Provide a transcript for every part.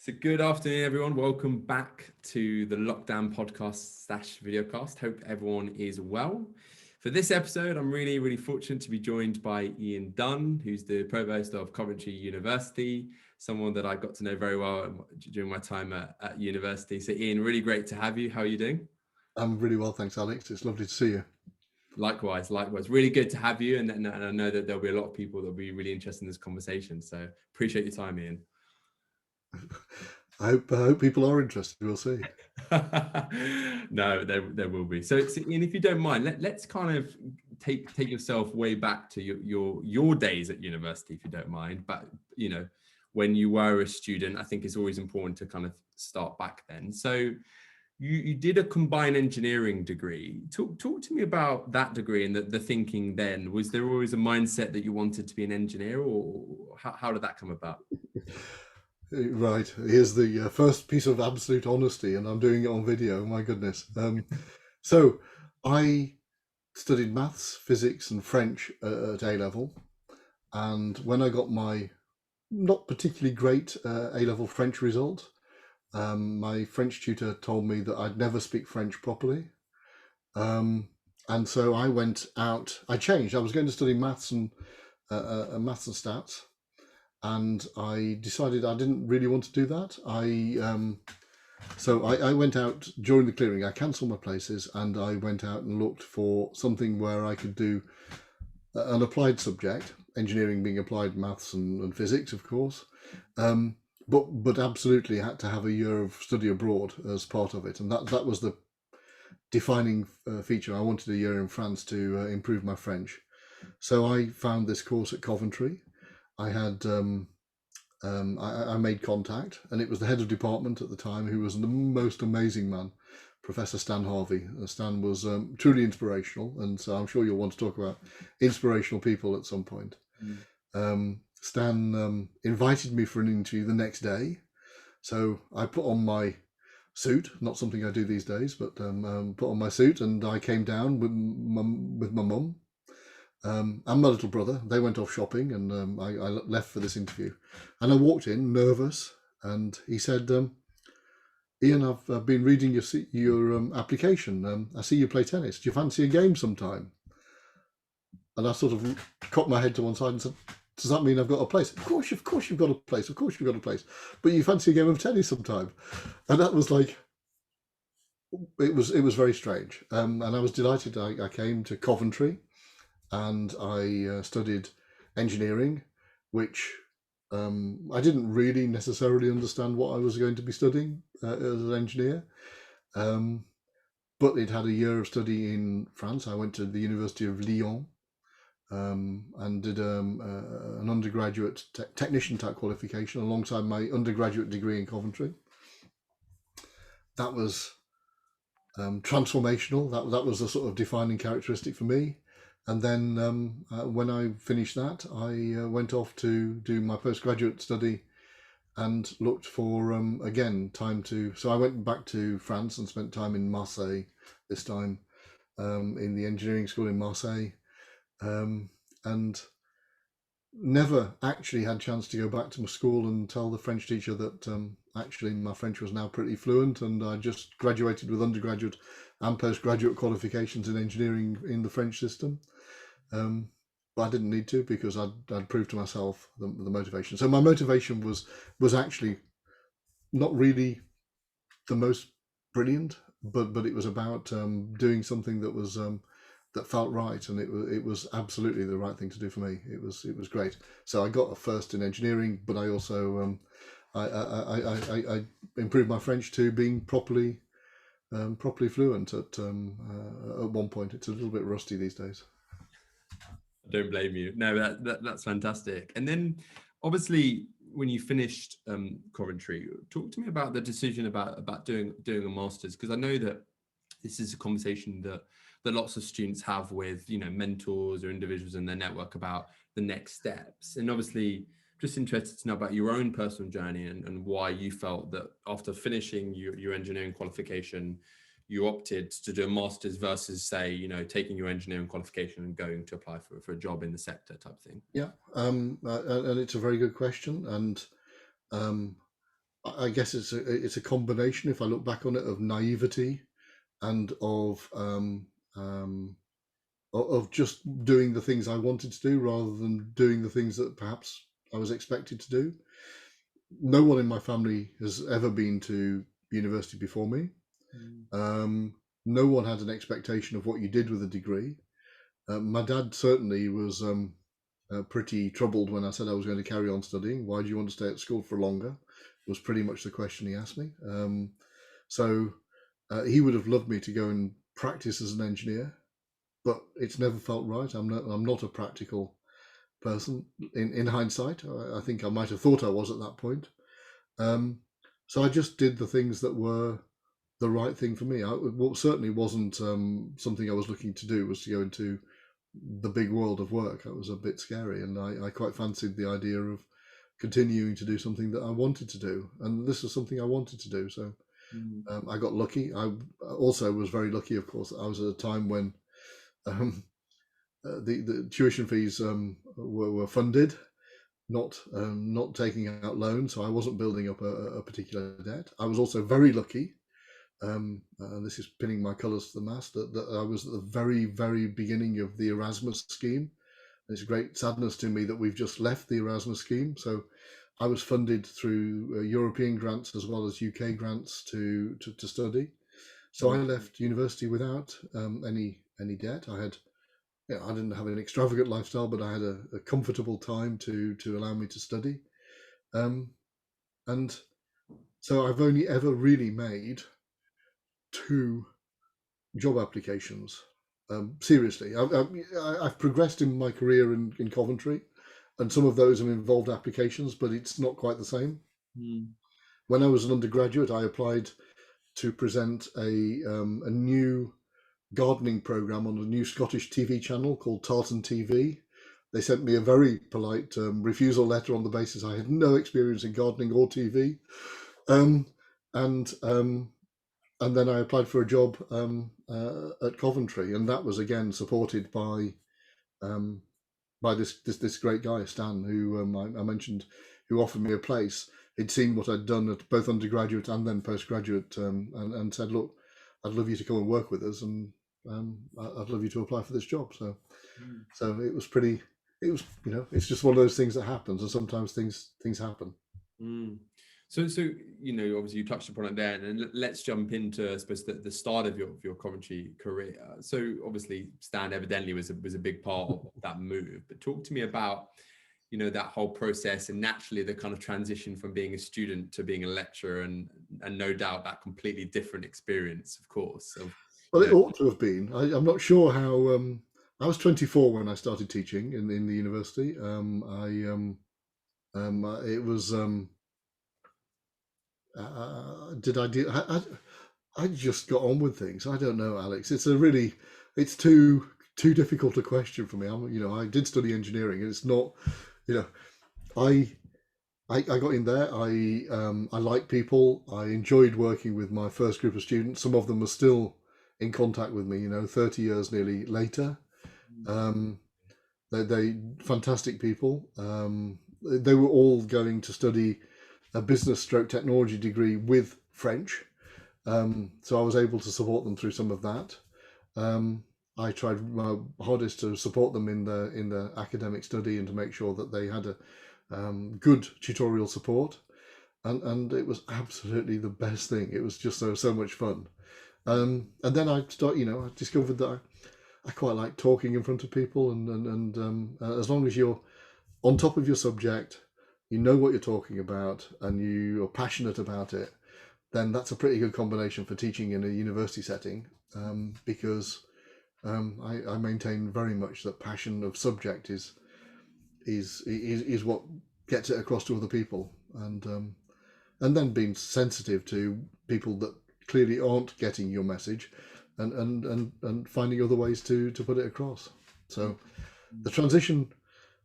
So good afternoon, everyone. Welcome back to the Lockdown Podcast / Videocast. Hope everyone is well. For this episode, I'm really fortunate to be joined by Ian Dunn, who's the provost of Coventry University, someone that I got to know very well during my time at university. So Ian, really great to have you. How are you doing? I'm really well, thanks, Alex. It's lovely to see you. Likewise. Really good to have you. And I know that there'll be a lot of people that'll be really interested in this conversation. So appreciate your time, Ian. I hope people are interested. We'll see. No, there will be. So Ian, if you don't mind, let's kind of take yourself way back to your days at university, if you don't mind. But when you were a student, I think it's always important to kind of start back then. So you did a combined engineering degree. Talk to me about that degree and the thinking then. Was there always a mindset that you wanted to be an engineer, or how did that come about? Right, here's the first piece of absolute honesty, and I'm doing it on video. My goodness. So I studied maths, physics, and French at A level, and when I got my not particularly great A level French result, my French tutor told me that I'd never speak French properly, and so I went out. I changed. I was going to study maths and stats. And I decided I didn't really want to do that. So I went out during the clearing. I cancelled my places and I went out and looked for something where I could do an applied subject, engineering being applied maths and physics, of course, but absolutely had to have a year of study abroad as part of it. And that was the defining feature. I wanted a year in France to improve my French. So I found this course at Coventry. I had I made contact, and it was the head of department at the time, who was the most amazing man, Professor Stan Harvey. Stan was truly inspirational, and so I'm sure you'll want to talk about inspirational people at some point. Stan invited me for an interview the next day, so I put on my suit, not something I do these days, but put on my suit, and I came down with my mum. And my little brother. They went off shopping, and I left for this interview. And I walked in nervous, and he said, "Ian, I've been reading your application. I see you play tennis. Do you fancy a game sometime?" And I sort of cocked my head to one side and said, "Does that mean I've got a place?" Of course you've got a place. Of course you've got a place. But you fancy a game of tennis sometime? And that was like, it was very strange. And I was delighted. I came to Coventry. And I studied engineering, which I didn't really necessarily understand what I was going to be studying as an engineer. But it had a year of study in France. I went to the University of Lyon and did an undergraduate technician type qualification alongside my undergraduate degree in Coventry. That was transformational. That was a sort of defining characteristic for me. And then when I finished that, I went off to do my postgraduate study and looked for, again, time to... So I went back to France and spent time in Marseille this time, in the engineering school in Marseille, and never actually had a chance to go back to my school and tell the French teacher that actually my French was now pretty fluent, and I just graduated with undergraduate and postgraduate qualifications in engineering in the French system. But I didn't need to, because I'd proved to myself the motivation. So my motivation was actually not really the most brilliant, but it was about doing something that was that felt right, and it was absolutely the right thing to do for me. It was great. So I got a first in engineering, but I also I improved my French to being properly fluent at one point. It's a little bit rusty these days. I don't blame you. No, that's fantastic. And then obviously when you finished Coventry, talk to me about the decision about doing a master's, because I know that this is a conversation that lots of students have with mentors or individuals in their network about the next steps. And obviously just interested to know about your own personal journey and why you felt that after finishing your engineering qualification, you opted to do a master's versus, say, taking your engineering qualification and going to apply for a job in the sector type thing. Yeah, and it's a very good question. And I guess it's a combination, if I look back on it, of naivety and of just doing the things I wanted to do rather than doing the things that perhaps I was expected to do. No one in my family has ever been to university before me. No one had an expectation of what you did with a degree. My dad certainly was pretty troubled when I said I was going to carry on studying. Why do you want to stay at school for longer? Was pretty much the question he asked me. So he would have loved me to go and practice as an engineer, but it's never felt right. I'm not a practical person. In hindsight, I think I might have thought I was at that point. So I just did the things that were the right thing for me. What certainly wasn't something I was looking to do was to go into the big world of work. That was a bit scary, and I quite fancied the idea of continuing to do something that I wanted to do, and this was something I wanted to do. So I got lucky. I also was very lucky, of course. I was at a time when the tuition fees were funded, not taking out loans, so I wasn't building up a particular debt. I was also very lucky, and this is pinning my colours to the mast, that I was at the very, very beginning of the Erasmus scheme. It's a great sadness to me that we've just left the Erasmus scheme. So I was funded through European grants as well as UK grants to study. So I left university without any debt. I didn't have an extravagant lifestyle, but I had a comfortable time to allow me to study. And so I've only ever really made 2 job applications. Seriously, I've progressed in my career in Coventry, and some of those have involved applications, but it's not quite the same. When I was an undergraduate, I applied to present a new gardening program on a new Scottish TV channel called Tartan TV. They sent me a very polite refusal letter on the basis I had no experience in gardening or TV, and then I applied for a job at Coventry, and that was again supported by this great guy Stan, who I mentioned, who offered me a place. He'd seen what I'd done at both undergraduate and then postgraduate, and said, "Look, I'd love you to come and work with us, and I'd love you to apply for this job." So it was pretty. It was, it's just one of those things that happens, and sometimes things happen. So obviously you touched upon it there, and let's jump into, I suppose, the start of your Coventry career. So obviously Stan evidently was a big part of that move, but talk to me about that whole process, and naturally the kind of transition from being a student to being a lecturer, and no doubt that completely different experience, of course. Well, it ought to have been. I'm not sure how. I was 24 when I started teaching in the university. It was. I just got on with things. I don't know, Alex. It's too difficult a question for me. I did study engineering, and it's not, I got in there. I like people. I enjoyed working with my first group of students. Some of them are still in contact with me, 30 years nearly later. They fantastic people. They were all going to study a business/technology degree with French, so I was able to support them through some of that. I tried my hardest to support them in the academic study and to make sure that they had a good tutorial support, and it was absolutely the best thing. It was just so much fun. And then I discovered that I quite like talking in front of people, and as long as you're on top of your subject, you know what you're talking about, and you are passionate about it, then that's a pretty good combination for teaching in a university setting, because I maintain very much that passion of subject is what gets it across to other people, and then being sensitive to people that clearly aren't getting your message, and finding other ways to put it across. So the transition,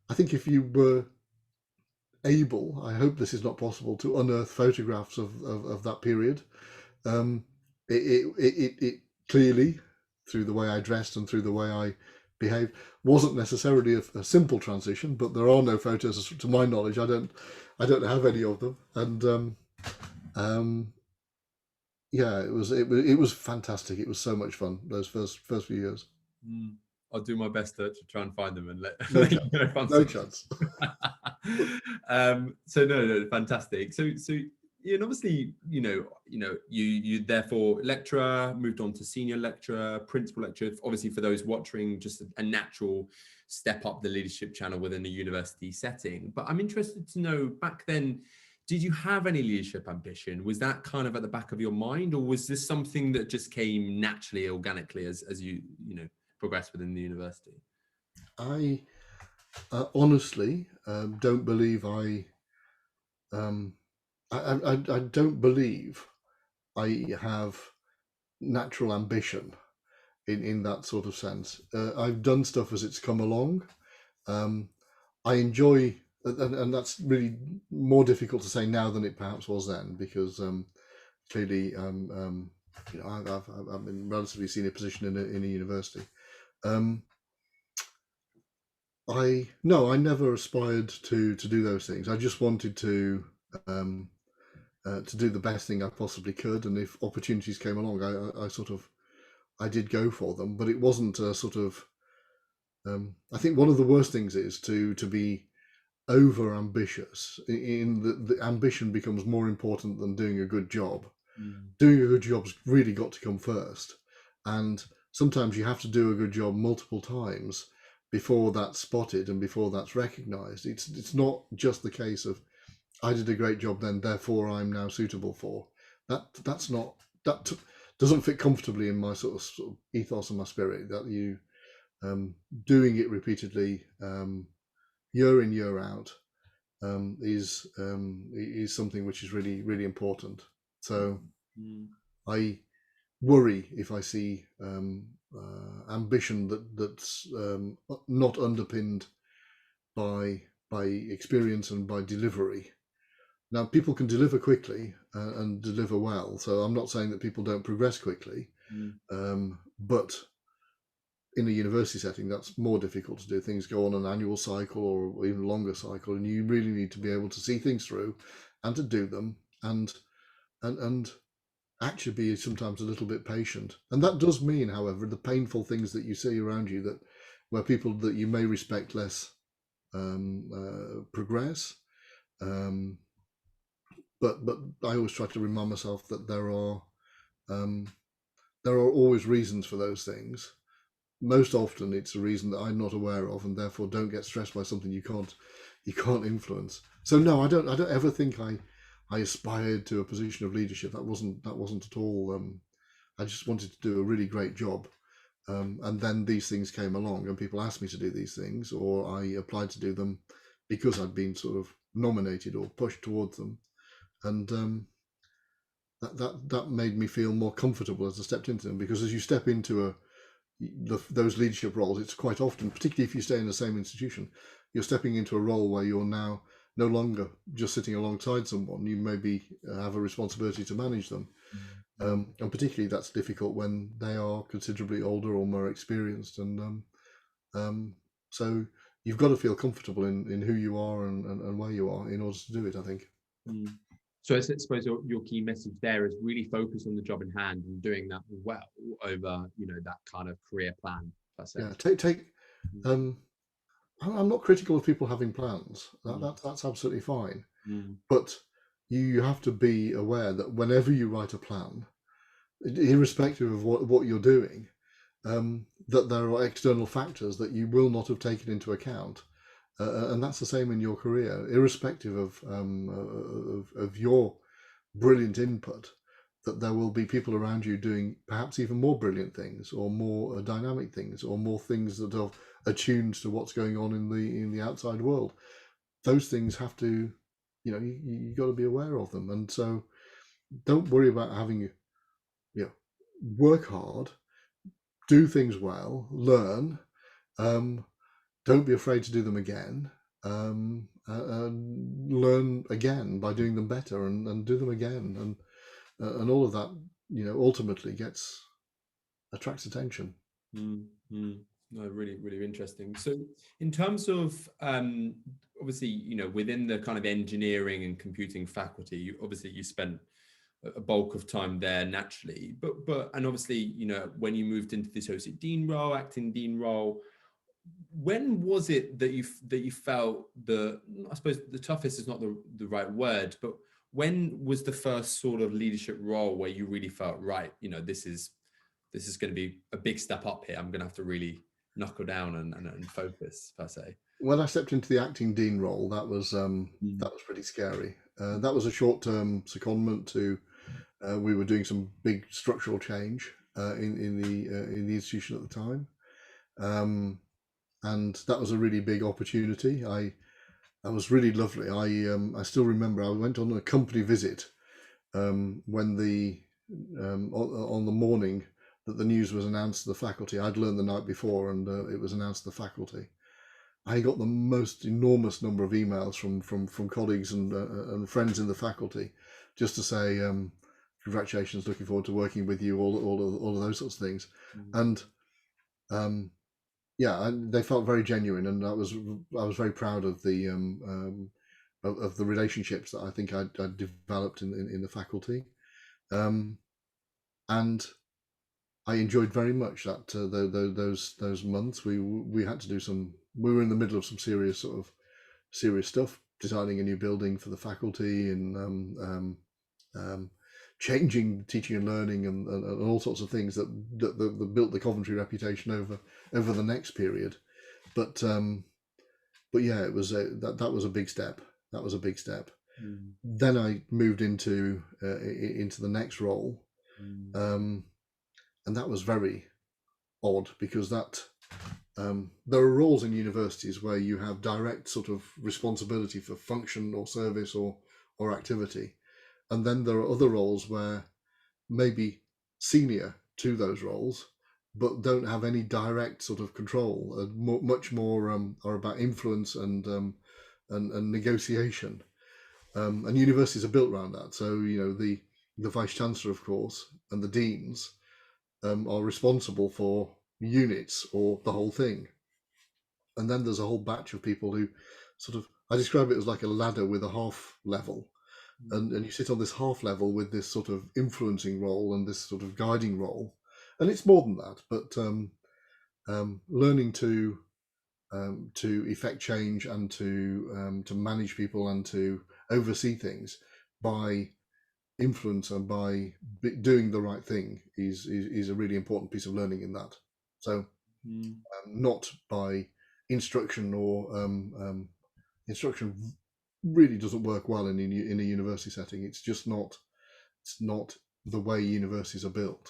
I think, if you were able, I hope this is not possible, to unearth photographs of that period, it clearly, through the way I dressed and through the way I behaved, wasn't necessarily a simple transition, but there are no photos to my knowledge. I don't have any of them, and Um, yeah, it was fantastic. It was so much fun those first few years. Mm. I'll do my best to try and find them and let, No let you chance. know if I'm No successful. chance. So no, fantastic. So Ian, obviously, you therefore lecturer, moved on to senior lecturer, principal lecturer. Obviously, for those watching, just a natural step up the leadership channel within a university setting. But I'm interested to know, back then, did you have any leadership ambition? Was that kind of at the back of your mind, or was this something that just came naturally, organically, as you progressed within the university? I honestly don't believe um, I don't believe I have natural ambition in that sort of sense. I've done stuff as it's come along. I enjoy, and that's really more difficult to say now than it perhaps was then, because clearly, I'm in a relatively senior position in a university. I never aspired to do those things. I just wanted to do the best thing I possibly could, and if opportunities came along, I did go for them. But it wasn't a sort of. I think one of the worst things is to be over ambitious. In the ambition becomes more important than doing a good job. Doing a good job's really got to come first, and sometimes you have to do a good job multiple times before that's spotted and before that's recognized. It's not just the case of I did a great job then, therefore I'm now suitable for that's not that doesn't fit comfortably in my sort of ethos and my spirit. That you doing it repeatedly, year in year out, is something which is really important. So I worry if I see ambition that's not underpinned by experience and by delivery. Now, people can deliver quickly and deliver well, so I'm not saying that people don't progress quickly, but in a university setting, that's more difficult to do. Things go on an annual cycle or even longer cycle, and you really need to be able to see things through and to do them and actually be sometimes a little bit patient. And that does mean, however, the painful things that you see around you, that where people that you may respect less progress. But I always try to remind myself that there are always reasons for those things. Most often, it's a reason that I'm not aware of, and therefore don't get stressed by something you can't influence. So no, I don't ever think I aspired to a position of leadership. That wasn't at all. I just wanted to do a really great job. And then these things came along, and people asked me to do these things, or I applied to do them because I'd been sort of nominated or pushed towards them, and that made me feel more comfortable as I stepped into them. Because as you step into those leadership roles, it's quite often, particularly if you stay in the same institution, you're stepping into a role where you're now no longer just sitting alongside someone. You maybe have a responsibility to manage them. And particularly that's difficult when they are considerably older or more experienced. And so you've got to feel comfortable in who you are and where you are in order to do it, I think. So I suppose your key message there is really focus on the job in hand and doing that well over, that kind of career plan. Yeah, take. I'm not critical of people having plans. That's absolutely fine. But you have to be aware that whenever you write a plan, irrespective of what you're doing, that there are external factors that you will not have taken into account, and that's the same in your career, irrespective of your brilliant input. That there will be people around you doing perhaps even more brilliant things, or more dynamic things, or more things that are attuned to what's going on in the outside world. Those things have to, you got to be aware of them, and so don't worry about having work hard, do things well, learn. Don't be afraid to do them again. Learn again by doing them better, and do them again, and all of that, ultimately attracts attention. No, really, really interesting. So in terms of obviously, within the kind of engineering and computing faculty, you spent a bulk of time there naturally, but and obviously, when you moved into the associate dean role, acting dean role, when was it that you felt I suppose the toughest is not the right word, but when was the first sort of leadership role where you really felt, right, this is going to be a big step up here. I'm going to have to really knuckle down and focus, per se. When I stepped into the acting dean role, that was Mm. pretty scary. That was a short-term secondment to. We were doing some big structural change in the institution at the time, and that was a really big opportunity. That was really lovely. I still remember I went on a company visit when on the morning that the news was announced to the faculty. I'd learned the night before, and it was announced to the faculty. I got the most enormous number of emails from colleagues and friends in the faculty, just to say congratulations, looking forward to working with you, all of those sorts of things, and they felt very genuine, and I was very proud of the relationships that I think I'd developed in the faculty, and I enjoyed very much that those months. We had to do some. We were in the middle of some serious stuff, designing a new building for the faculty, and changing teaching and learning, and all sorts of things that built the Coventry reputation over the next period. But yeah, it was that was a big step. That was a big step. Then I moved into the next role, and that was very odd, because there are roles in universities where you have direct sort of responsibility for function or service or activity, and then there are other roles where maybe senior to those roles but don't have any direct sort of control. Much more are about influence and negotiation, and universities are built around that. So the Vice Chancellor, of course, and the deans are responsible for units or the whole thing. And then there's a whole batch of people who sort of, I describe it as like a ladder with a half level. And you sit on this half level with this sort of influencing role and this sort of guiding role. And it's more than that, but learning to effect change and to manage people and to oversee things by influence and by doing the right thing is a really important piece of learning in that. So not by instruction, or instruction really doesn't work well in a university setting. It's just not. It's not the way universities are built.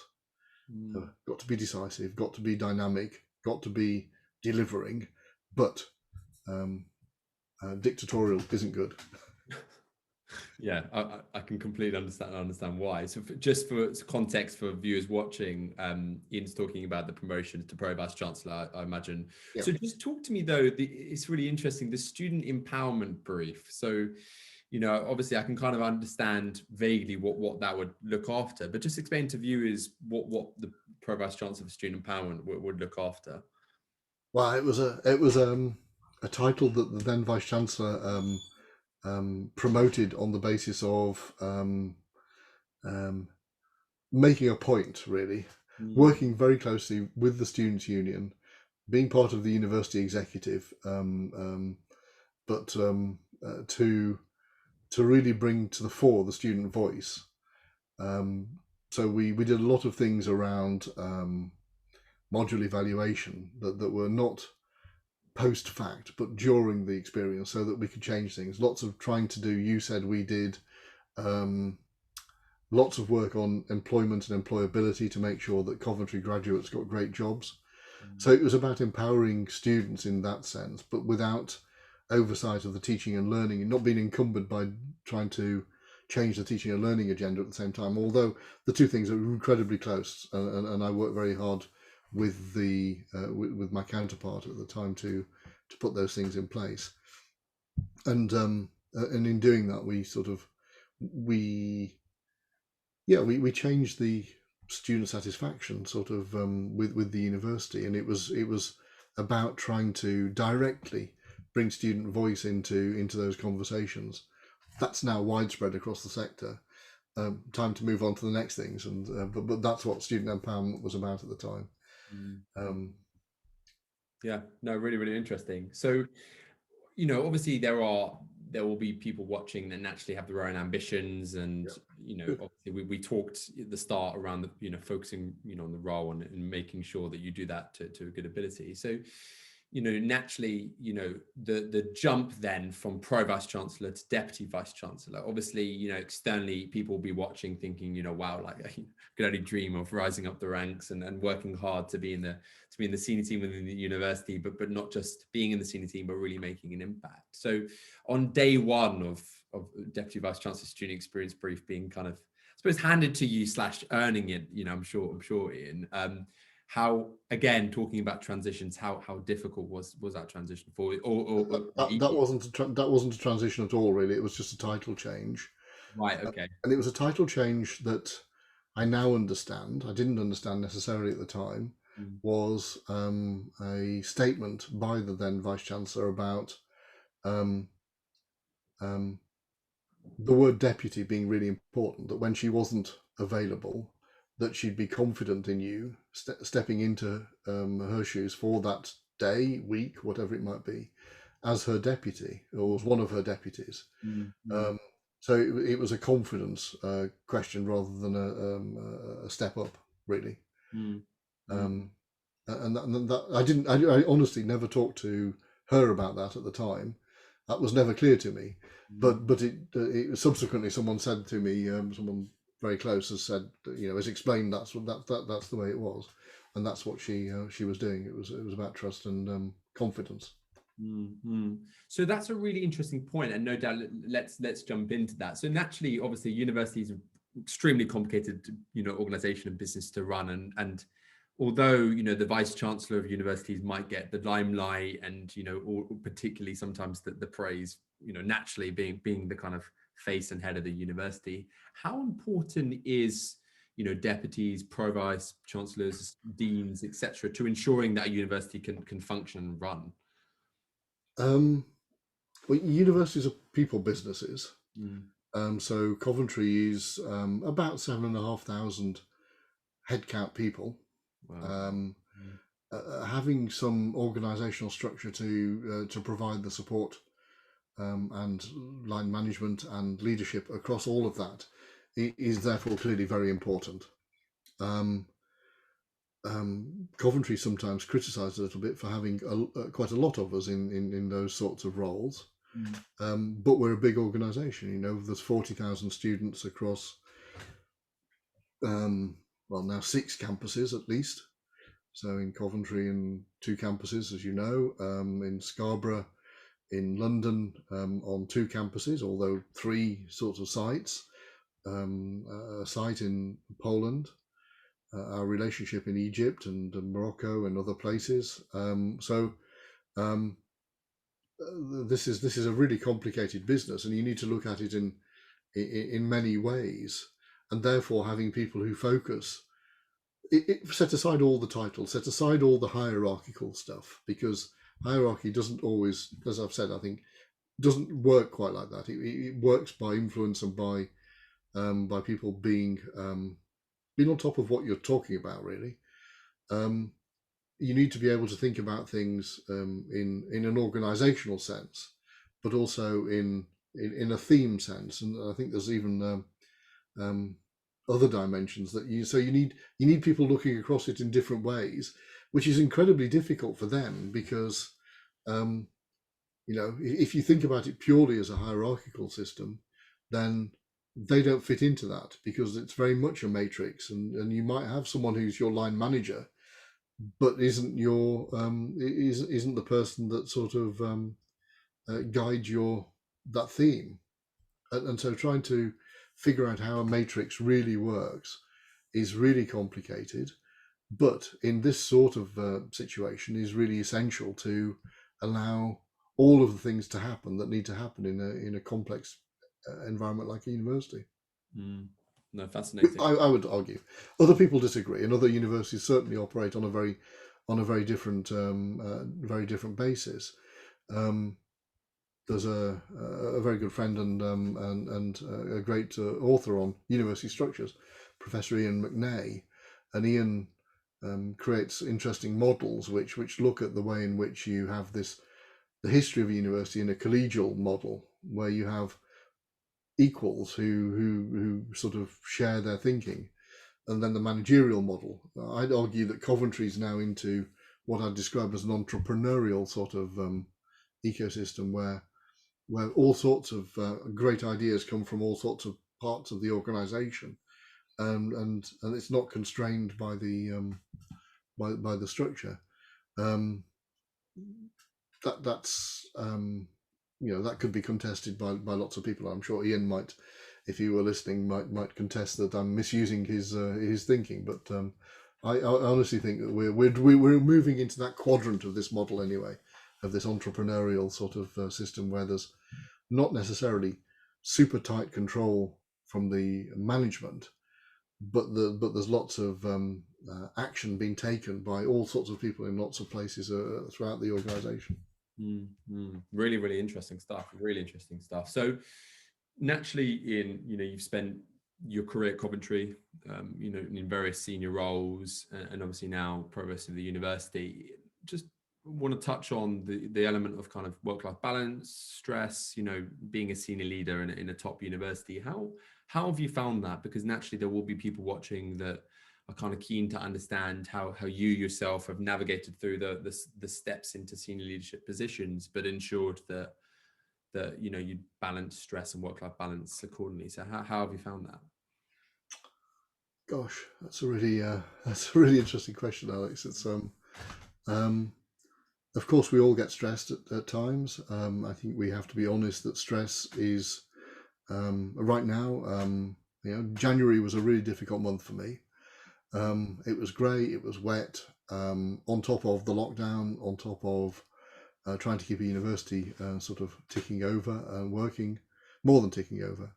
Got to be decisive, got to be dynamic, got to be delivering, but dictatorial isn't good. Yeah, I can completely understand why. So just for context for viewers watching, Ian's talking about the promotion to Pro Vice Chancellor, I imagine. Yeah. So just talk to me though, it's really interesting, the student empowerment brief. So, obviously I can kind of understand vaguely what that would look after, but just explain to viewers what the Pro Vice Chancellor for Student Empowerment would look after. Well, it was a title that the then Vice Chancellor promoted on the basis of making a point, really, working very closely with the Students' Union, being part of the university executive, but to really bring to the fore the student voice. So we did a lot of things around module evaluation that were not post fact but during the experience, so that we could change things. Lots of trying to do, you said, we did lots of work on employment and employability to make sure that Coventry graduates got great jobs. So it was about empowering students in that sense, but without oversight of the teaching and learning, and not being encumbered by trying to change the teaching and learning agenda at the same time, although the two things are incredibly close, and I worked very hard with with my counterpart at the time to put those things in place. And in doing that, we changed the student satisfaction sort of with the university, and it was about trying to directly bring student voice into those conversations. That's now widespread across the sector. Time to move on to the next things, and but that's what student empowerment was about at the time. Yeah, no, really, really interesting. So, obviously there will be people watching that naturally have their own ambitions, and obviously we talked at the start around the focusing on the role and making sure that you do that to a good ability. So naturally the jump then from pro vice chancellor to deputy vice chancellor, obviously externally people will be watching thinking wow, like I could only dream of rising up the ranks and working hard to be in the senior team within the university, but not just being in the senior team, but really making an impact. So on day one of deputy vice chancellor student experience brief being kind of, I suppose, handed to you / earning it, I'm sure Ian, how, again, talking about transitions, how difficult was that transition for you? That wasn't a transition at all, really. It was just a title change. Right. Okay. And it was a title change that I now understand. I didn't understand necessarily at the time. Was a statement by the then Vice Chancellor about the word deputy being really important, that when she wasn't available, that she'd be confident in you stepping into her shoes for that day, week, whatever it might be, as her deputy, or as one of her deputies. So it was a confidence question rather than a step up, really. And that I honestly never talked to her about that at the time. That was never clear to me. But it subsequently someone said to me, someone very close has said, has explained that's the way it was, and that's what she was doing. It was about trust and confidence. So that's a really interesting point, and no doubt let's jump into that. So naturally, obviously, universities are extremely complicated, organization and business to run, and although the vice chancellor of universities might get the limelight and or particularly sometimes the praise, naturally being the kind of face and head of the university, how important is deputies, pro vice chancellors, deans, etc., to ensuring that a university can function and run? Well, universities are people businesses. So Coventry is about 7,500 headcount people. Wow. Having some organisational structure to provide the support and line management and leadership across all of that is therefore clearly very important. Coventry sometimes criticised a little bit for having quite a lot of us in those sorts of roles, but we're a big organisation. There's 40,000 students across now 6 campuses at least. So in Coventry and 2 campuses, as you know, in Scarborough, in London, on 2 campuses, although 3 sorts of sites, a site in Poland, our relationship in Egypt and Morocco and other places. This is a really complicated business, and you need to look at it in many ways, and therefore having people who focus. Set aside all the titles, set aside all the hierarchical stuff, because hierarchy doesn't always, as I've said, I think, doesn't work quite like that. It works by influence and by people being on top of what you're talking about, really. You need to be able to think about things in an organizational sense, but also in a theme sense. And I think there's even other dimensions that you need people looking across it in different ways, which is incredibly difficult for them because if you think about it purely as a hierarchical system, then they don't fit into that because it's very much a matrix, and you might have someone who's your line manager but isn't the person that sort of guides that theme, and so trying to figure out how a matrix really works is really complicated, but in this sort of situation is really essential to allow all of the things to happen that need to happen in a complex environment like a university. No, fascinating. I would argue other people disagree, and other universities certainly operate on a very on a very different basis. There's a very good friend and a great author on university structures, Professor Ian McNay, and Ian creates interesting models which look at the way in which you have the history of a university in a collegial model, where you have equals who sort of share their thinking, and then the managerial model. I'd argue that Coventry is now into what I'd describe as an entrepreneurial sort of ecosystem, where all sorts of great ideas come from all sorts of parts of the organisation, and it's not constrained by the structure. That's that could be contested by lots of people. I'm sure Ian might, if he were listening, might contest that I'm misusing his thinking. But I honestly think that we're moving into that quadrant of this model anyway, of this entrepreneurial sort of system, where there's not necessarily super tight control from the management, but there's lots of action being taken by all sorts of people in lots of places throughout the organisation. Really, really interesting stuff. Really interesting stuff. So naturally, Ian, you've spent your career at Coventry, in various senior roles, and obviously now provost of the university. Just want to touch on the element of kind of work-life balance, stress, being a senior leader in a top university. How have you found that? Because naturally there will be people watching that are kind of keen to understand how you yourself have navigated through the steps into senior leadership positions, but ensured that you balance stress and work-life balance accordingly. So how have you found that? Gosh, that's a really interesting question, Alex. It's of course we all get stressed at times. I think we have to be honest that stress is right now. January was a really difficult month for me. It was grey, it was wet, on top of the lockdown, on top of trying to keep a university sort of ticking over and working, more than ticking over.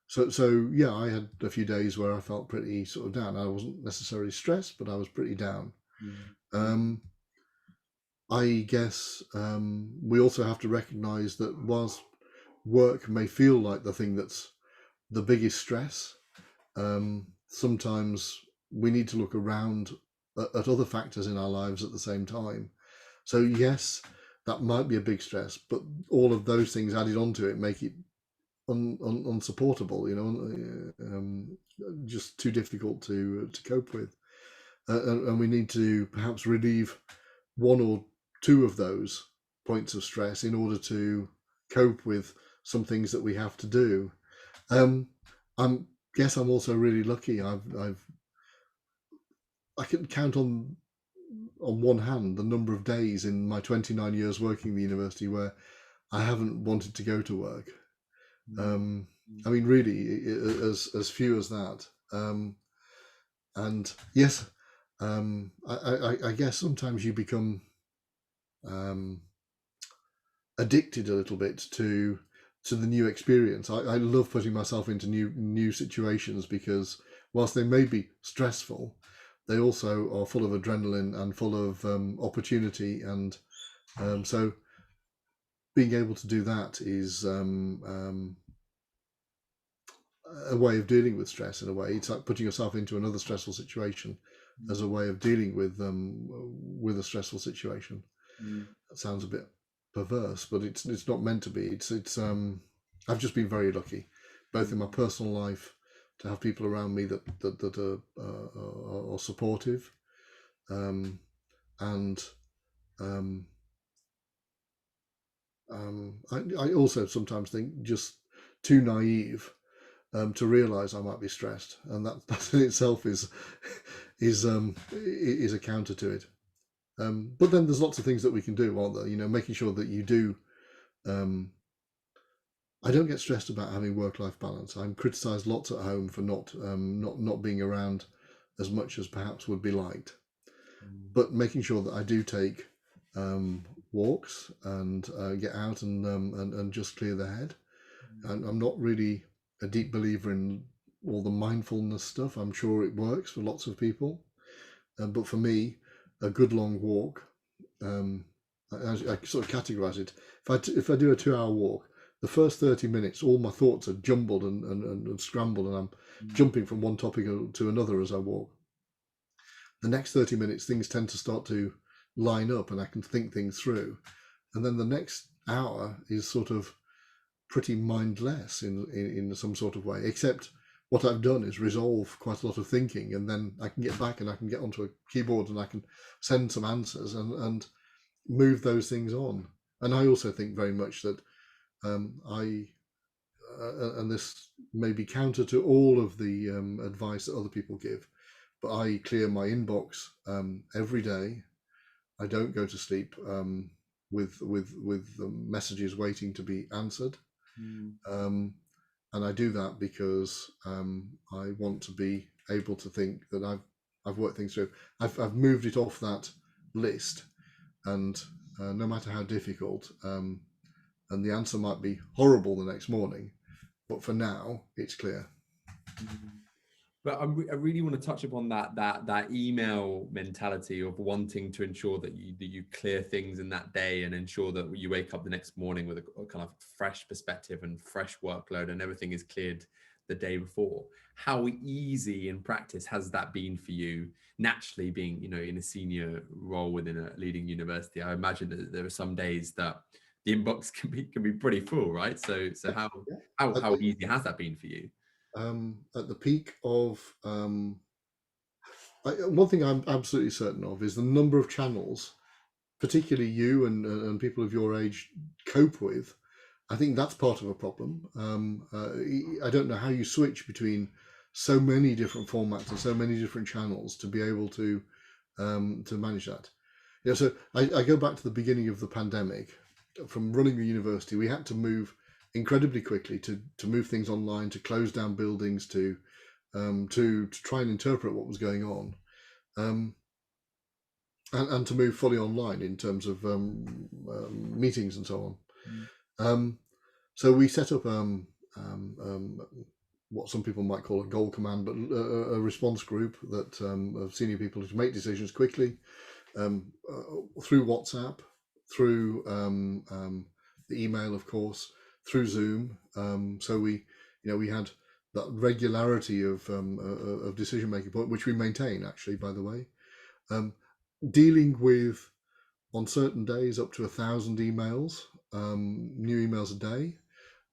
So yeah, I had a few days where I felt pretty sort of down. I wasn't necessarily stressed, but I was pretty down. I guess we also have to recognise that whilst work may feel like the thing that's the biggest stress, sometimes we need to look around at other factors in our lives at the same time. So yes, that might be a big stress, but all of those things added onto it make it unsupportable, just too difficult to cope with. And we need to perhaps relieve one or two of those points of stress in order to cope with some things that we have to do. Guess I'm also really lucky. I can count on one hand the number of days in my 29 years working in the university where I haven't wanted to go to work. I mean, really, as few as that. And yes, I guess sometimes you become addicted a little bit to the new experience. I love putting myself into new situations, because whilst they may be stressful, they also are full of adrenaline and full of opportunity, and so being able to do that is a way of dealing with stress. In a way, it's like putting yourself into another stressful situation as a way of dealing with a stressful situation. That sounds a bit perverse, but it's not meant to be. It's I've just been very lucky, both in my personal life, to have people around me that are supportive, and I also sometimes think just too naive to realise I might be stressed, and that in itself is a counter to it. But then there's lots of things that we can do, aren't there? Making sure that you do. I don't get stressed about having work-life balance. I'm criticised lots at home for not being around as much as perhaps would be liked. But making sure that I do take walks and get out and just clear the head. And I'm not really a deep believer in all the mindfulness stuff. I'm sure it works for lots of people. But for me, a good long walk, I sort of categorize it. If I do a 2 hour walk, the first 30 minutes, all my thoughts are jumbled and scrambled, and I'm jumping from one topic to another as I walk. The next 30 minutes, things tend to start to line up and I can think things through. And then the next hour is sort of pretty mindless in some sort of way, except what I've done is resolve quite a lot of thinking, and then I can get back and I can get onto a keyboard and I can send some answers and move those things on. And I also think very much that and this may be counter to all of the advice that other people give, but I clear my inbox every day. I don't go to sleep with messages waiting to be answered. And I do that because I want to be able to think that I've worked things through. I've moved it off that list, and no matter how difficult, and the answer might be horrible the next morning, but for now it's clear. But I really want to touch upon that email mentality of wanting to ensure that you clear things in that day and ensure that you wake up the next morning with a kind of fresh perspective and fresh workload and everything is cleared the day before. How easy in practice has that been for you, naturally being, in a senior role within a leading university? I imagine that there are some days that the inbox can be pretty full, right? So how easy has that been for you? At the peak of one thing I'm absolutely certain of is the number of channels, particularly you and people of your age cope with. I think that's part of a problem. I don't know how you switch between so many different formats and so many different channels to be able to manage that. So I go back to the beginning of the pandemic. From running the university, we had to move incredibly quickly to move things online, to close down buildings, to try and interpret what was going on, and to move fully online in terms of meetings and so on. So we set up what some people might call a goal command, but a response group that of senior people to make decisions quickly through WhatsApp, through the email, of course, through Zoom. So we had that regularity of decision making point, which we maintain actually, by the way. Dealing with on certain days up to 1,000 emails, new emails a day,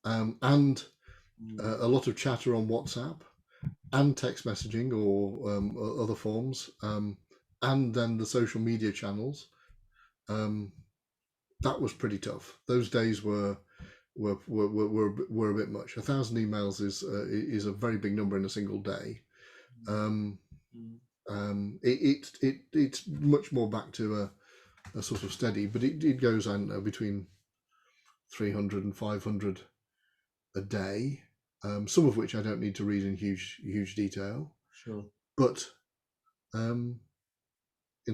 and a lot of chatter on WhatsApp and text messaging or other forms, and then the social media channels. That was pretty tough. Those days were a bit much. 1,000 emails is a very big number in a single day. It's much more back to a sort of steady, but it goes, I don't know, between 300 and 500 a day, some of which I don't need to read in huge detail. Sure. But in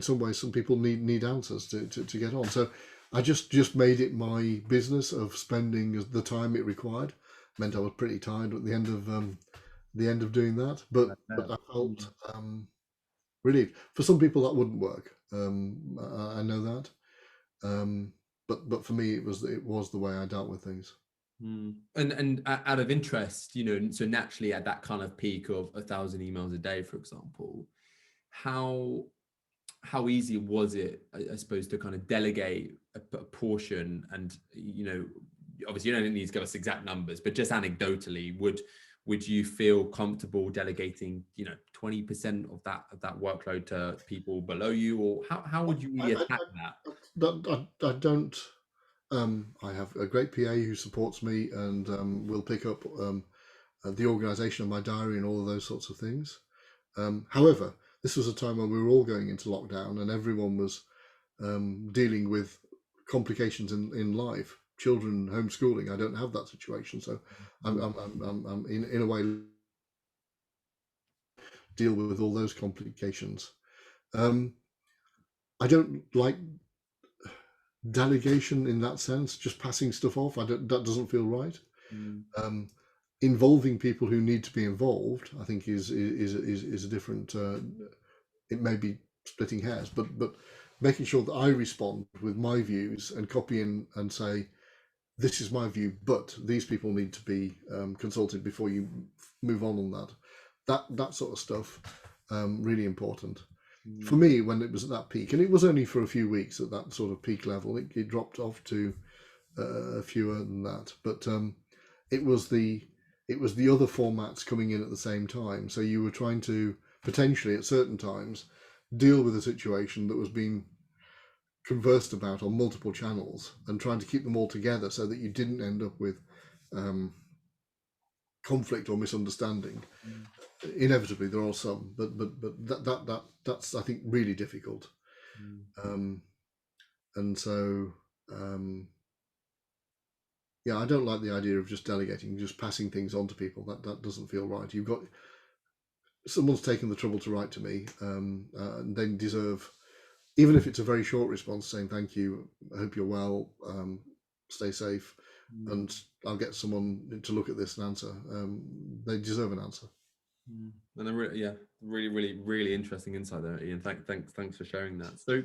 some ways, some people need answers to get on. So I just made it my business of spending the time it required. Meant I was pretty tired at the end of doing that, but I felt relieved. For some people that wouldn't work. I know that, but for me it was the way I dealt with things. And out of interest, so naturally at that kind of peak of 1,000 emails a day, for example, how easy was it, I suppose, to kind of delegate a portion? And obviously you don't need to give us exact numbers, but just anecdotally, would you feel comfortable delegating 20% of that workload to people below you, or how would you really attack that? I don't. I have a great PA who supports me and will pick up the organisation of my diary and all of those sorts of things. However, this was a time when we were all going into lockdown and everyone was dealing with complications in life, children homeschooling. I don't have that situation, so I'm in a way deal with all those complications. I don't like delegation in that sense, just passing stuff off. That doesn't feel right. Involving people who need to be involved, I think, is a different. It may be splitting hairs, but making sure that I respond with my views and copy in and say, this is my view, but these people need to be consulted before you move on that. That sort of stuff, really important. For me, when it was at that peak, and it was only for a few weeks at that sort of peak level, it dropped off to fewer than that. But it was the other formats coming in at the same time. So you were trying to potentially at certain times deal with a situation that was being conversed about on multiple channels and trying to keep them all together so that you didn't end up with conflict or misunderstanding. Inevitably there are some, but that's I think really difficult. And so yeah, I don't like the idea of just delegating, just passing things on to people. That doesn't feel right. You've got someone's taken the trouble to write to me, and they deserve, even if it's a very short response saying thank you, I hope you're well, stay safe, and I'll get someone to look at this and answer. They deserve an answer. And really interesting insight there, Ian. Thanks for sharing that. So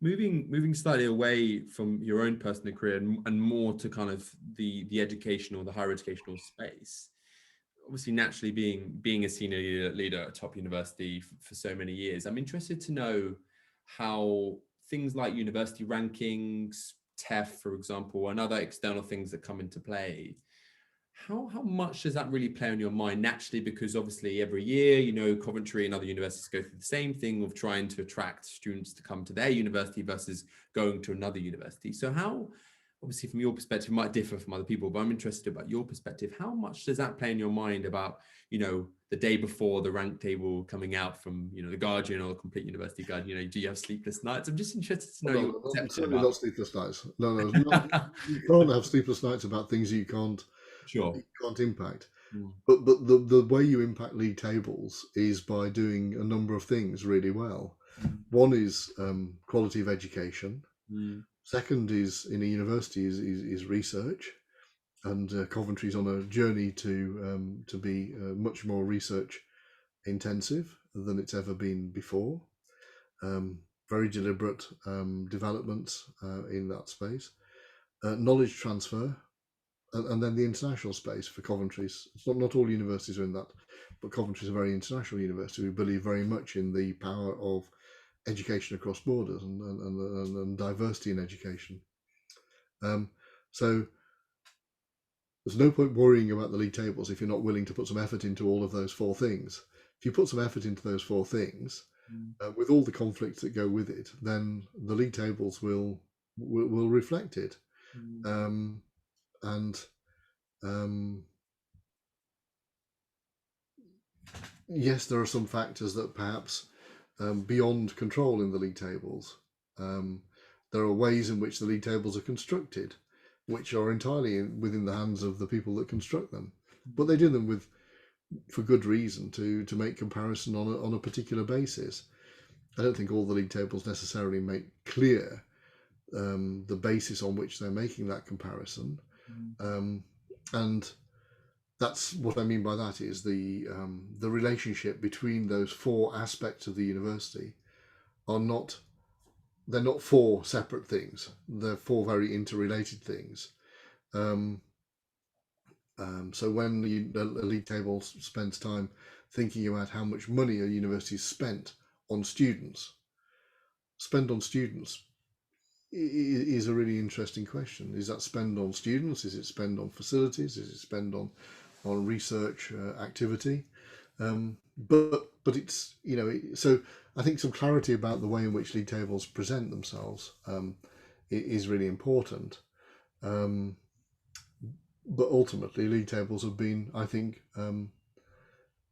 moving slightly away from your own personal career and more to kind of the educational, the higher educational space. Obviously, naturally being a senior leader at a top university for so many years, I'm interested to know how things like university rankings, TEF, for example, and other external things that come into play, how much does that really play on your mind naturally? Because obviously every year, you know, Coventry and other universities go through the same thing of trying to attract students to come to their university versus going to another university. So how, obviously from your perspective, it might differ from other people, but I'm interested about your perspective. How much does that play in your mind about, you know, the day before the rank table coming out from, you know, the Guardian or the Complete University Guide? You know, do you have sleepless nights? I'm just interested to know your perception. Certainly not sleepless nights. No, you can't have sleepless nights about things you can't impact. But the way you impact league tables is by doing a number of things really well. One is quality of education. Second is, in a university, is research, and Coventry's on a journey to be much more research intensive than it's ever been before. Very deliberate developments in that space. Knowledge transfer, and then the international space for Coventry's. It's not all universities are in that, but Coventry's a very international university. We believe very much in the power of education across borders and diversity in education. So there's no point worrying about the league tables if you're not willing to put some effort into all of those four things. If you put some effort into those four things, with all the conflicts that go with it, then the league tables will reflect it. Yes, there are some factors that perhaps beyond control in the league tables. There are ways in which the league tables are constructed, which are entirely within the hands of the people that construct them. But they do them for good reason, to make comparison on a particular basis. I don't think all the league tables necessarily make clear the basis on which they're making that comparison. And that's what I mean by that is the relationship between those four aspects of the university they're not four separate things. They're four very interrelated things. So when a league table spends time thinking about how much money a university spent on students, is a really interesting question. Is that spend on students? Is it spend on facilities? Is it spend on research activity? But it's, you know, so I think some clarity about the way in which league tables present themselves is really important. But ultimately, league tables have been, I think,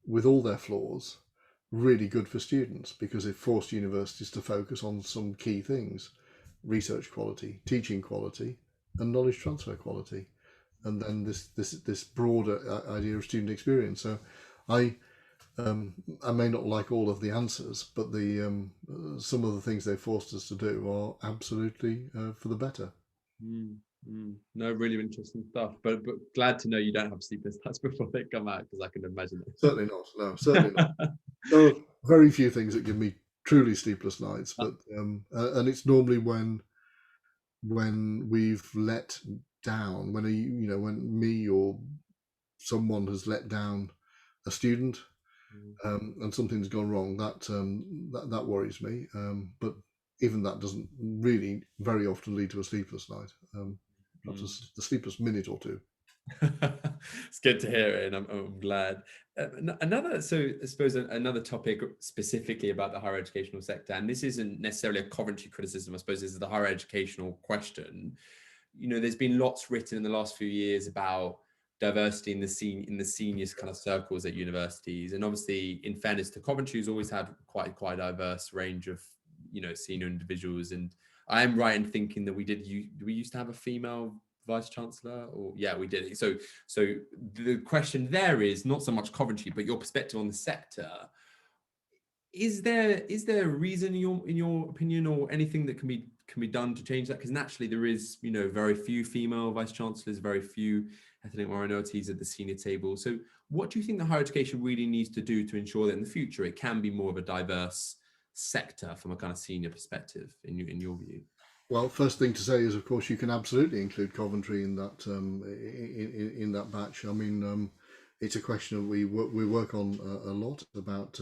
with all their flaws, really good for students because they've forced universities to focus on some key things: research quality, teaching quality, and knowledge transfer quality, and then this broader idea of student experience. So I may not like all of the answers, but the some of the things they forced us to do are absolutely for the better. No, really interesting stuff. But glad to know you don't have sleepless nights before they come out, because I can imagine it. Certainly not. No, certainly not. There are very few things that give me truly sleepless nights, but and it's normally when we've let down, when when me or someone has let down a student, and something's gone wrong, that worries me. But even that doesn't really very often lead to a sleepless night. Perhaps the sleepless minute or two. It's good to hear it, and I'm glad. Another, so I suppose another topic specifically about the higher educational sector, and this isn't necessarily a Coventry criticism, I suppose this is the higher educational question. There's been lots written in the last few years about diversity in the seniors kind of circles at universities, and obviously, in fairness to Coventry, who's always had quite a diverse range of senior individuals. And I am right in thinking that we used to have a female vice chancellor, or yeah, we did. So the question there is not so much Coventry, but your perspective on the sector. Is there a reason in your opinion, or anything that can be done to change that? Because naturally there is very few female vice chancellors, very few ethnic minorities at the senior table. So what do you think the higher education really needs to do to ensure that in the future it can be more of a diverse sector from a kind of senior perspective in your view? Well, first thing to say is, of course, you can absolutely include Coventry in that in that batch. I mean, it's a question that we work on a lot about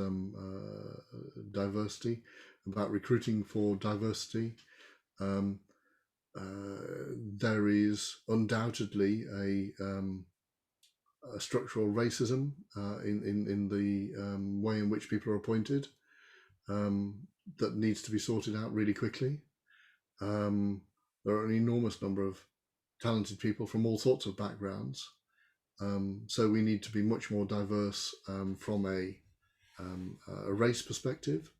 diversity, about recruiting for diversity. There is undoubtedly a structural racism in the way in which people are appointed, that needs to be sorted out really quickly. There are an enormous number of talented people from all sorts of backgrounds, so we need to be much more diverse from a race perspective.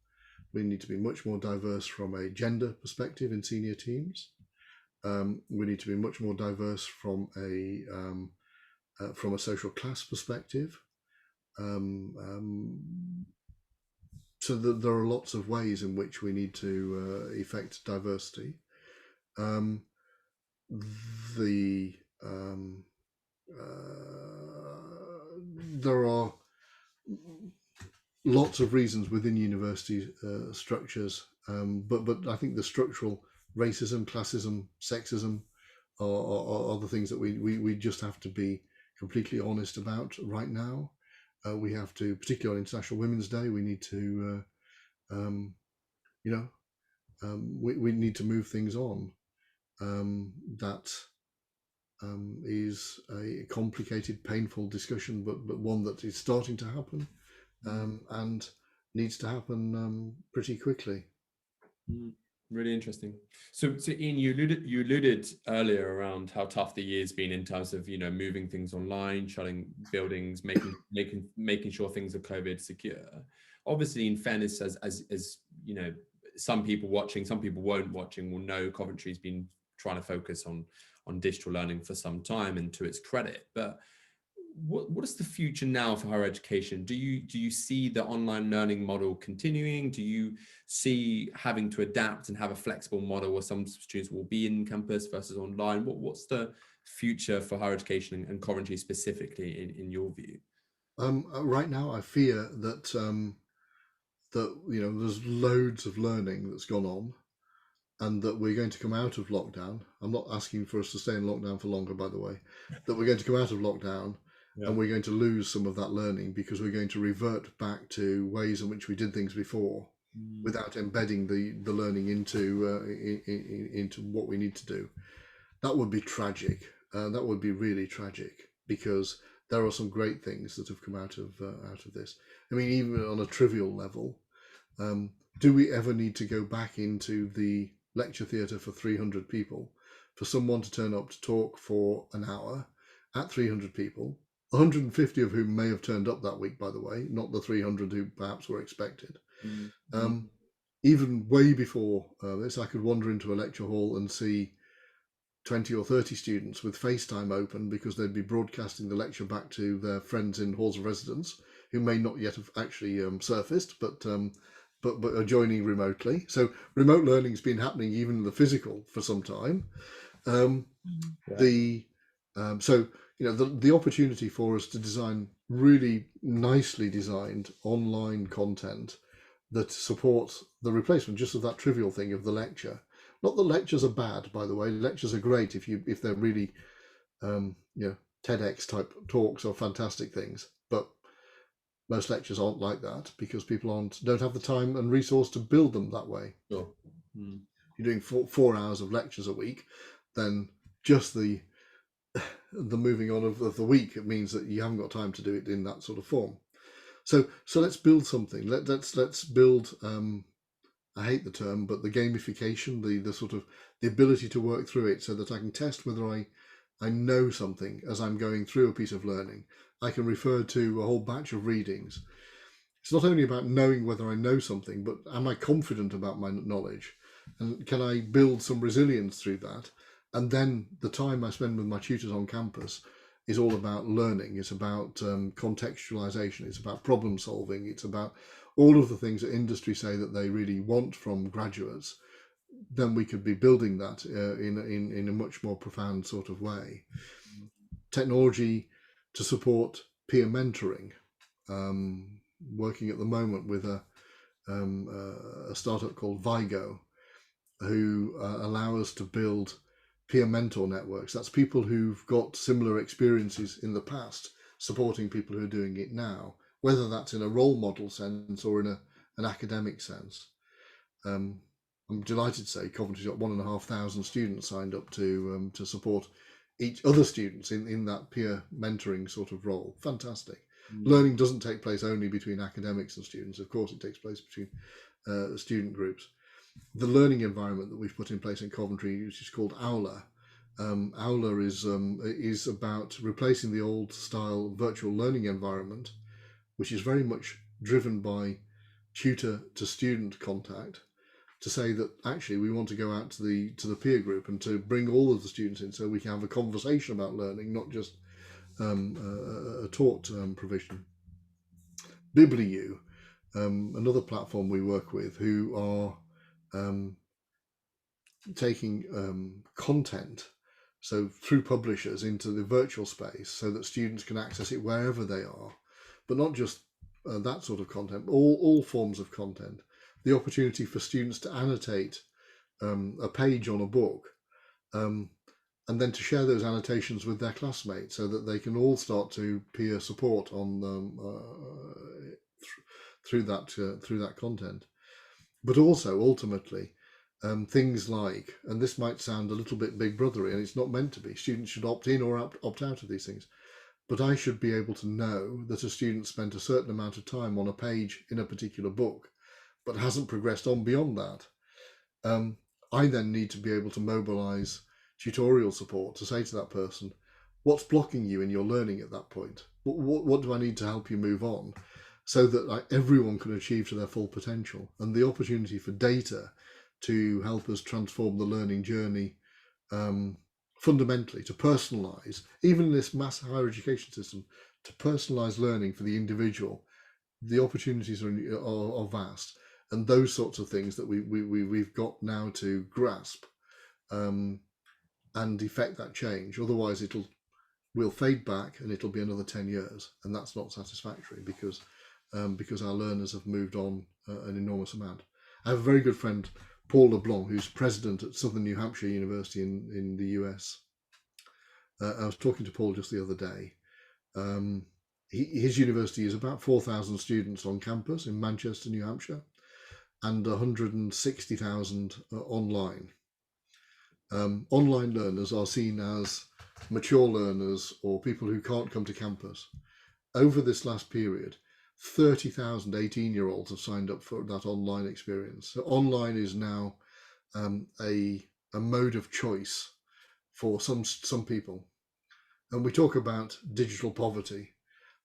We need to be much more diverse from a gender perspective in senior teams. We need to be much more diverse from a social class perspective. So there are lots of ways in which we need to effect diversity. There are lots of reasons within university structures, but I think the structural racism, classism, sexism are the things that we just have to be completely honest about right now. We have to, particularly on International Women's Day, we need to, we need to move things on. That is a complicated, painful discussion, but one that is starting to happen, and needs to happen pretty quickly. Really interesting. So Ian, you alluded earlier around how tough the year's been in terms of moving things online, shutting buildings, making sure things are COVID secure. Obviously, in fairness, as some people watching, some people won't watching will know Coventry's been trying to focus on digital learning for some time, and to its credit. But what is the future now for higher education? Do you see the online learning model continuing? Do you see having to adapt and have a flexible model where some students will be in campus versus online? What's the future for higher education and Coventry specifically in your view? Right now, I fear that there's loads of learning that's gone on, and that we're going to come out of lockdown. I'm not asking for us to stay in lockdown for longer, by the way. That we're going to come out of lockdown. Yeah. And we're going to lose some of that learning because we're going to revert back to ways in which we did things before, without embedding the learning into what we need to do. That would be tragic. That would be really tragic, because there are some great things that have come out of this. I mean, even on a trivial level, do we ever need to go back into the lecture theatre for 300 people, for someone to turn up to talk for an hour at 300 people, 150 of whom may have turned up that week, by the way, not the 300 who perhaps were expected. Even way before this, I could wander into a lecture hall and see 20 or 30 students with FaceTime open, because they'd be broadcasting the lecture back to their friends in halls of residence who may not yet have actually surfaced, but are joining remotely. So remote learning has been happening even in the physical for some time. The opportunity for us to design really nicely designed online content that support the replacement just of that trivial thing of the lecture. Not that lectures are bad, by the way. Lectures are great if they're really TEDx type talks are fantastic things, but most lectures aren't like that because people don't have the time and resource to build them that way. Sure. You're doing 4 hours of lectures a week, then just the moving on of the week, it means that you haven't got time to do it in that sort of form. So let's build something. Let's build. I hate the term, but the gamification, the sort of the ability to work through it, so that I can test whether I know something as I'm going through a piece of learning. I can refer to a whole batch of readings. It's not only about knowing whether I know something, but am I confident about my knowledge? And can I build some resilience through that? And then the time I spend with my tutors on campus is all about learning. It's about contextualization. It's about problem solving. It's about all of the things that industry say that they really want from graduates. Then we could be building that in a much more profound sort of way. Technology to support peer mentoring. Working at the moment with a startup called Vigo, who allow us to build peer mentor networks. That's people who've got similar experiences in the past, supporting people who are doing it now, whether that's in a role model sense or in an academic sense. I'm delighted to say Coventry's got 1,500 students signed up to support each other students in that peer mentoring sort of role. Fantastic. Learning doesn't take place only between academics and students. Of course, it takes place between student groups. The learning environment that we've put in place in Coventry, which is called Aula. Aula is about replacing the old style virtual learning environment, which is very much driven by tutor to student contact, to say that actually we want to go out to the peer group and to bring all of the students in so we can have a conversation about learning, not just a taught provision. BibliU, another platform we work with, who are taking content, so through publishers, into the virtual space so that students can access it wherever they are, but not just that sort of content, all forms of content. The opportunity for students to annotate a page on a book, and then to share those annotations with their classmates so that they can all start to peer support on through that content. But also ultimately things like, and this might sound a little bit big brothery, and it's not meant to be, students should opt in or opt out of these things, but I should be able to know that a student spent a certain amount of time on a page in a particular book but hasn't progressed on beyond that. I then need to be able to mobilize tutorial support to say to that person, what's blocking you in your learning at that point? What do I need to help you move on, so that everyone can achieve to their full potential? And the opportunity for data to help us transform the learning journey fundamentally, to personalize, even in this mass higher education system, to personalize learning for the individual. The opportunities are vast, and those sorts of things that we've got now to grasp and effect that change. Otherwise we'll fade back and it'll be another 10 years, and that's not satisfactory because our learners have moved on an enormous amount. I have a very good friend, Paul LeBlanc, who's president at Southern New Hampshire University in the US. I was talking to Paul just the other day. His university is about 4,000 students on campus in Manchester, New Hampshire, and 160,000 online. Online learners are seen as mature learners or people who can't come to campus. Over this last period, 30,000 18-year-olds have signed up for that online experience. So online is now a mode of choice for some people. And we talk about digital poverty,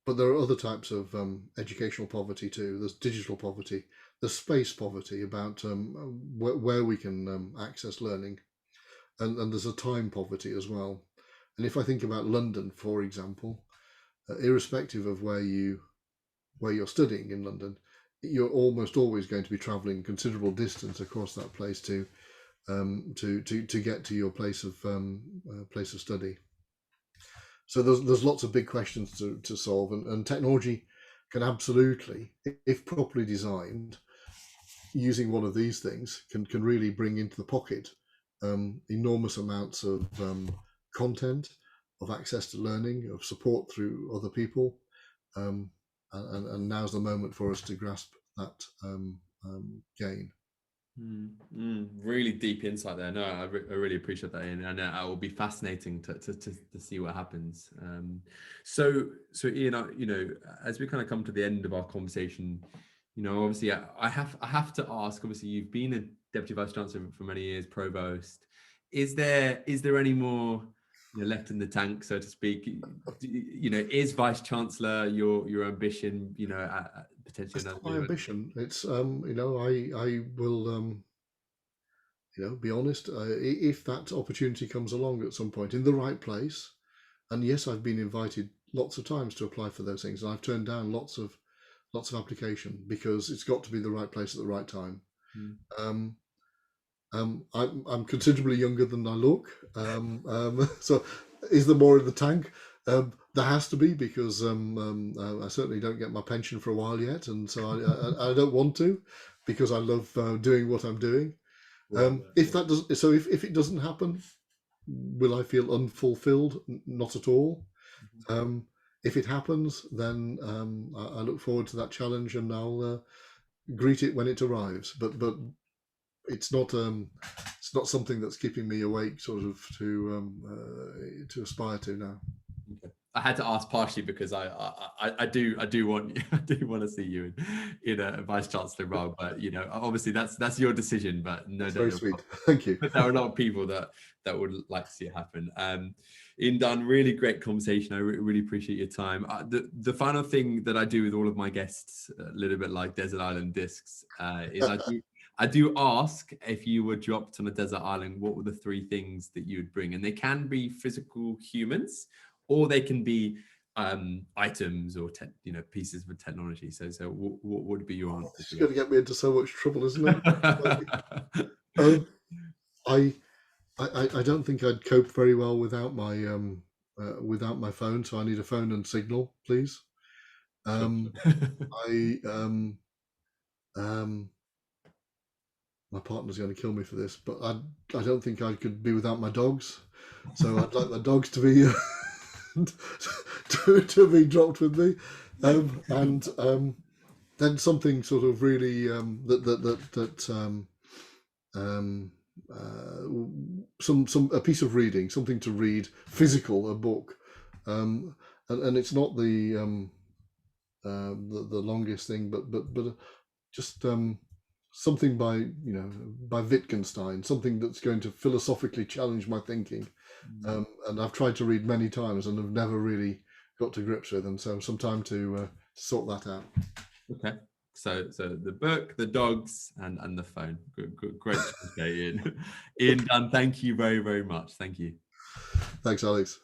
but there are other types of educational poverty too. There's digital poverty, there's space poverty about where we can access learning, and there's a time poverty as well. And if I think about London, for example, irrespective of where you're studying in London, you're almost always going to be travelling considerable distance across that place to get to your place of study. So there's lots of big questions to solve, and technology can absolutely, if properly designed, using one of these things can really bring into the pocket enormous amounts of content, of access to learning, of support through other people, and now's the moment for us to grasp that gain. Really deep insight there. No, I really appreciate that, Ian, and it will be fascinating to see what happens. So Ian, you know, as we kind of come to the end of our conversation, you know, obviously I have to ask. Obviously, you've been a Deputy Vice Chancellor for many years, provost. Is there any more, you know, left in the tank, so to speak? You know, is Vice Chancellor your ambition? You know, potentially That's not my ambition. It's you know, I will you know, be honest. If that opportunity comes along at some point in the right place, and yes, I've been invited lots of times to apply for those things, and I've turned down lots of application because it's got to be the right place at the right time. I'm considerably younger than I look, so is there more in the tank? There has to be, because I certainly don't get my pension for a while yet, and so I don't want to, because I love doing what I'm doing. If that does, so if it doesn't happen, will I feel unfulfilled? Not at all. If it happens, then I look forward to that challenge, and I'll greet it when it arrives. But it's not something that's keeping me awake, sort of, to aspire to now. Okay. I had to ask partially because I do want to see you in a Vice Chancellor role, but you know, obviously that's your decision. But no, very sweet. Thank you. But there are a lot of people that would like to see it happen. Ian Dunn, really great conversation. I really appreciate your time. The final thing that I do with all of my guests, a little bit like Desert Island Discs, is I do ask, if you were dropped on a desert island, what were the 3 things that you would bring? And they can be physical humans, or they can be items or you know, pieces of technology. So what would be your answer? It's going to get me into so much trouble, isn't it? I don't think I'd cope very well without my phone, so I need a phone and signal, please. My partner's going to kill me for this, but I don't think I could be without my dogs. So I'd like the dogs to be to be dropped with me, and then something sort of really a piece of reading, something to read, physical, a book, and it's not the longest thing, but just something by Wittgenstein, something that's going to philosophically challenge my thinking. And I've tried to read many times and have never really got to grips with them. So some time to sort that out. Okay. So the book, the dogs, and the phone. Great. Ian Dunn, thank you very, very much. Thank you. Thanks, Alex.